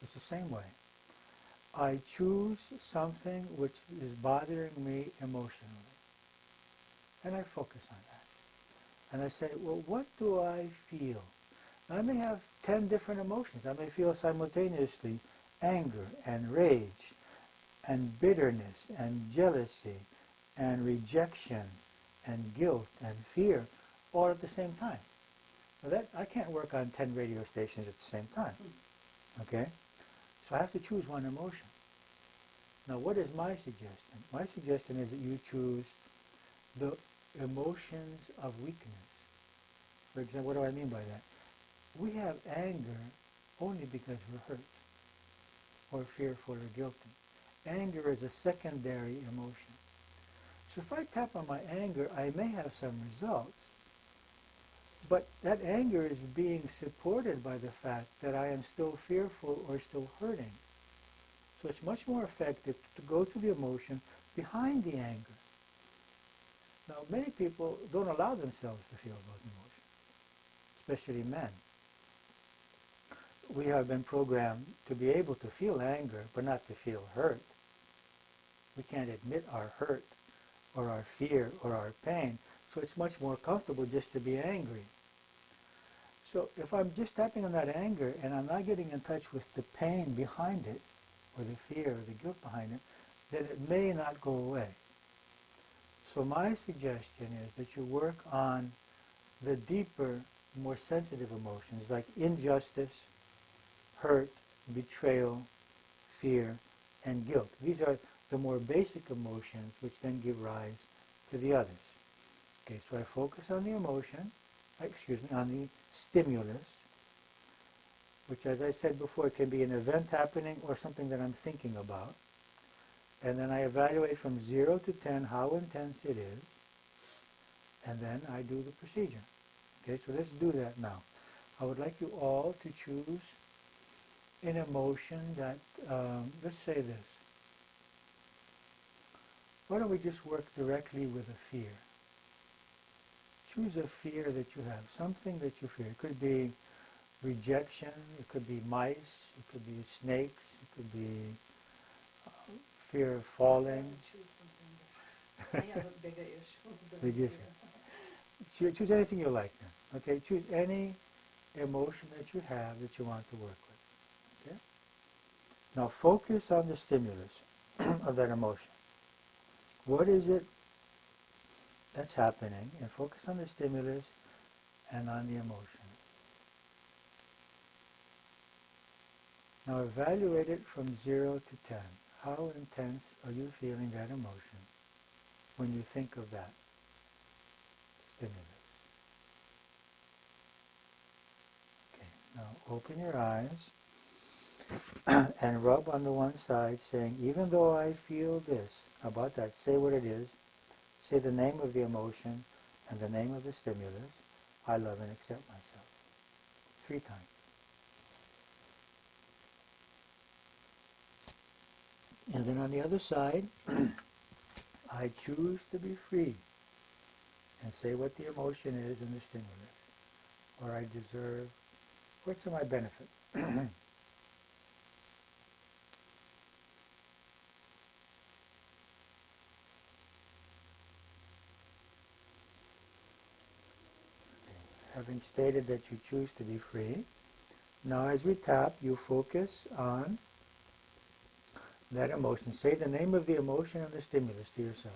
It's the same way. I choose something which is bothering me emotionally, and I focus on that. And I say, well, what do I feel? Now, I may have 10 different emotions. I may feel simultaneously anger and rage and bitterness and jealousy and rejection and guilt and fear all at the same time. Now I can't work on 10 radio stations at the same time. Okay? So I have to choose one emotion. Now what is my suggestion? My suggestion is that you choose the emotions of weakness. For example, what do I mean by that? We have anger only because we're hurt or fearful or guilty. Anger is a secondary emotion. So if I tap on my anger, I may have some results, but that anger is being supported by the fact that I am still fearful or still hurting. So it's much more effective to go to the emotion behind the anger. Now, many people don't allow themselves to feel those emotions, especially men. We have been programmed to be able to feel anger, but not to feel hurt. We can't admit our hurt or our fear or our pain, so it's much more comfortable just to be angry. So if I'm just tapping on that anger and I'm not getting in touch with the pain behind it, or the fear or the guilt behind it, then it may not go away. So my suggestion is that you work on the deeper, more sensitive emotions like injustice, hurt, betrayal, fear, and guilt. These are the more basic emotions which then give rise to the others. Okay, so I focus on the emotion, on the stimulus, which, as I said before, can be an event happening or something that I'm thinking about. And then I evaluate from 0 to 10 how intense it is, and then I do the procedure. Okay, so let's do that now. I would like you all to choose an emotion that, let's say this. Why don't we just work directly with a fear? Choose a fear that you have, something that you fear. It could be rejection, it could be mice, it could be snakes, it could be fear of falling. I have a bigger issue. Big issue. Choose anything you like then. Okay, choose any emotion that you have that you want to work with. Okay? Now focus on the stimulus of that emotion. What is it that's happening? And focus on the stimulus and on the emotion. Now evaluate it from 0 to 10. How intense are you feeling that emotion when you think of that stimulus? Okay, now open your eyes and rub on the one side saying, even though I feel this about that, say what it is, say the name of the emotion and the name of the stimulus, I love and accept myself. 3 times. And then on the other side, I choose to be free. And say what the emotion is and the stimulus. Or I deserve, or it's to my benefit. Having stated that you choose to be free, now as we tap, you focus on that emotion. Say the name of the emotion and the stimulus to yourself.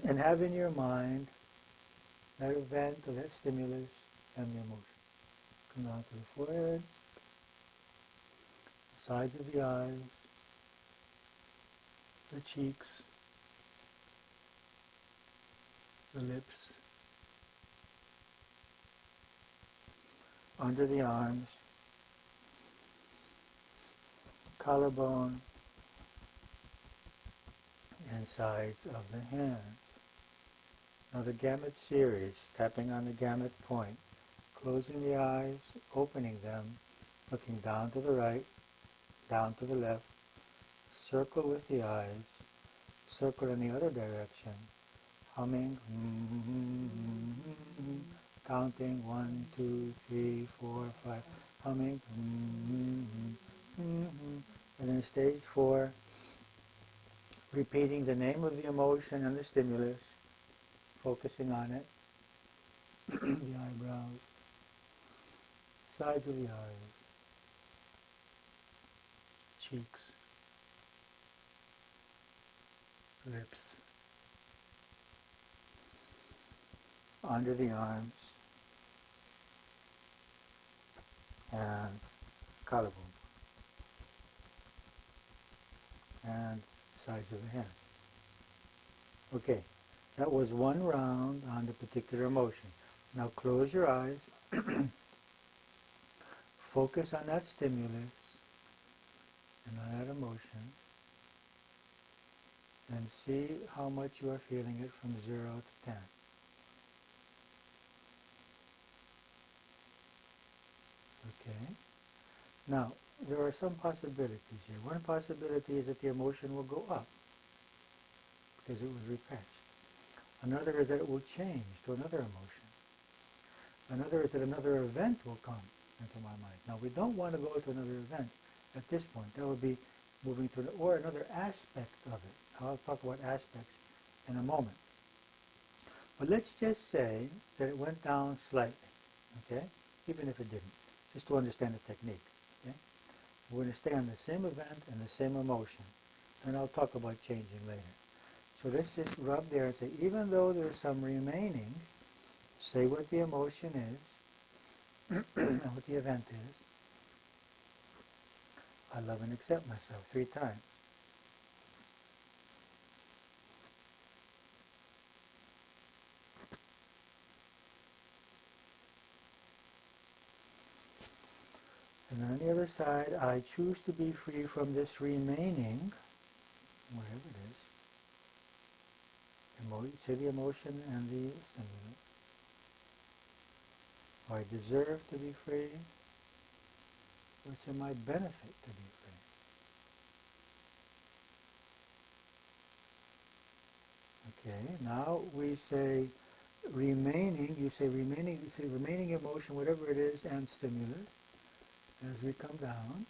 And have in your mind that event or that stimulus and the emotion. Come down to the forehead, the sides of the eyes, the cheeks, the lips, under the arms, collarbone, and sides of the hands. Now the gamut series, tapping on the gamut point, closing the eyes, opening them, looking down to the right, down to the left, circle with the eyes, circle in the other direction, humming, counting 1, 2, 3, 4, 5, humming, and then stage 4, repeating the name of the emotion and the stimulus, focusing on it, the eyebrows, sides of the eyes, cheeks, lips, under the arms, and collarbone, and sides of the hands. Okay, that was one round on the particular emotion. Now close your eyes, focus on that stimulus and on that emotion, and see how much you are feeling it from 0 to 10. Okay. Now, there are some possibilities here. One possibility is that the emotion will go up because it was repressed. Another is that it will change to another emotion. Another is that another event will come into my mind. Now, we don't want to go to another event at this point. That would be moving to, or another aspect of it. I'll talk about aspects in a moment. But let's just say that it went down slightly, okay? Even if it didn't, just to understand the technique, okay? We're going to stay on the same event and the same emotion, and I'll talk about changing later. So let's just rub there and say, even though there's some remaining, say what the emotion is, and what the event is. I love and accept myself 3 times. And on the other side, I choose to be free from this remaining, whatever it is, say the emotion and the stimulus. I deserve to be free, or it's in my benefit to be free. Okay, now we say remaining, you say remaining emotion, whatever it is, and stimulus. As we come down,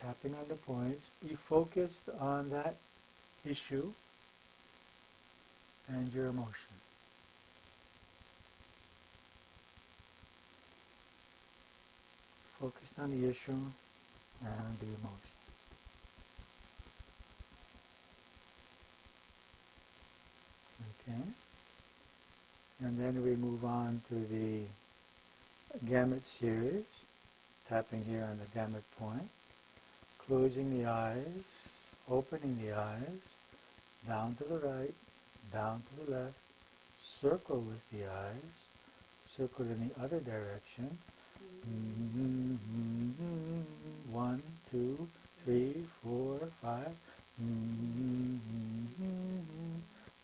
tapping on the points, be focused on that issue and your emotion. Focused on the issue and the emotion. Okay? And then we move on to the gamut series, tapping here on the gamut point, closing the eyes, opening the eyes, down to the right, down to the left, circle with the eyes, circle in the other direction. 1, 2, 3, 4, 5.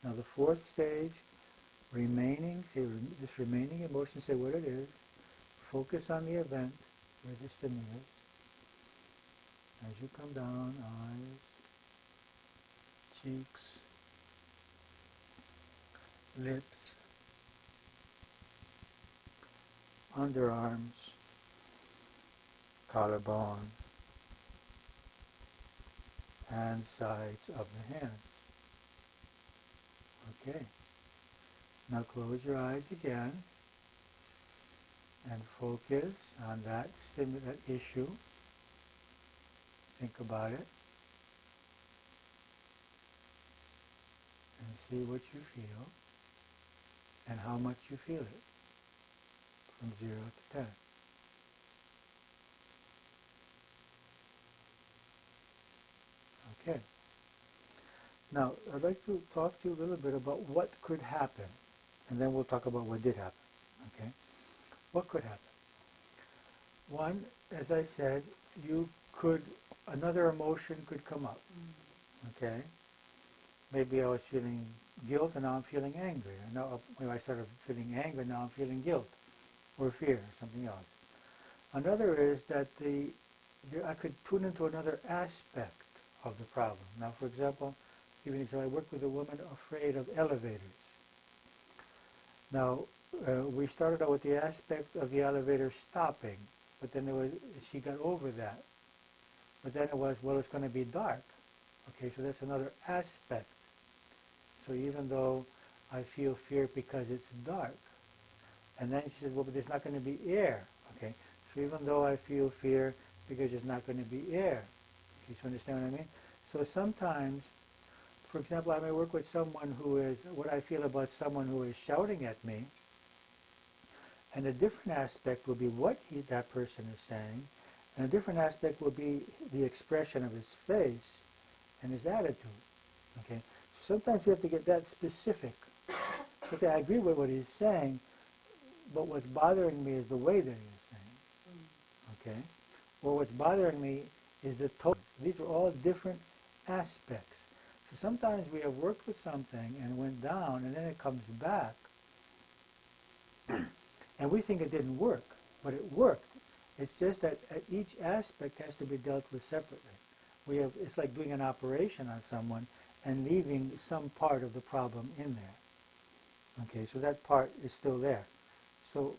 Now the 4th stage, remaining, say this remaining emotion, say what it is, focus on the event or the stimulus. As you come down, eyes, cheeks, lips, underarms, collarbone, and sides of the hands. Okay. Now close your eyes again and focus on that issue. Think about it. And see what you feel and how much you feel it from 0 to 10. Okay. Now, I'd like to talk to you a little bit about what could happen, and then we'll talk about what did happen. Okay? What could happen? One, as I said, another emotion could come up. Okay? Maybe I was feeling guilt and now I'm feeling angry. And now when I started feeling anger, now I'm feeling guilt or fear or something else. Another is that I could tune into another aspect of the problem. Now, for example, even if I work with a woman afraid of elevators. Now, we started out with the aspect of the elevator stopping, but then she got over that. But then it was, well, it's going to be dark. Okay, so that's another aspect. So even though I feel fear because it's dark, and then she said, well, but there's not going to be air. Okay, so even though I feel fear because there's not going to be air. Okay, so understand what I mean? So sometimes, for example, I may work with someone who is, what I feel about someone who is shouting at me, and a different aspect will be what that person is saying, and a different aspect will be the expression of his face and his attitude. Okay, so sometimes we have to get that specific. Okay, I agree with what he's saying, but what's bothering me is the way that he's saying. Okay, well, what's bothering me is the tone. These are all different aspects. So sometimes we have worked with something and it went down, and then it comes back, and we think it didn't work, but it worked. It's just that each aspect has to be dealt with separately. It's like doing an operation on someone and leaving some part of the problem in there. Okay, so that part is still there. So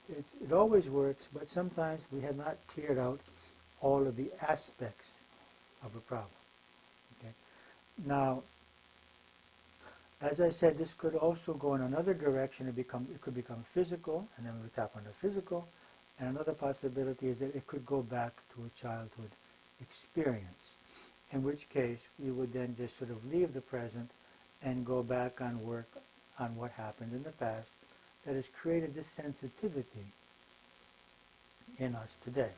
it always works, but sometimes we have not cleared out all of the aspects of a problem. Okay. Now, as I said, this could also go in another direction. It could become physical, and then we tap on the physical. And another possibility is that it could go back to a childhood experience, in which case we would then just sort of leave the present and go back on work on what happened in the past that has created this sensitivity in us today.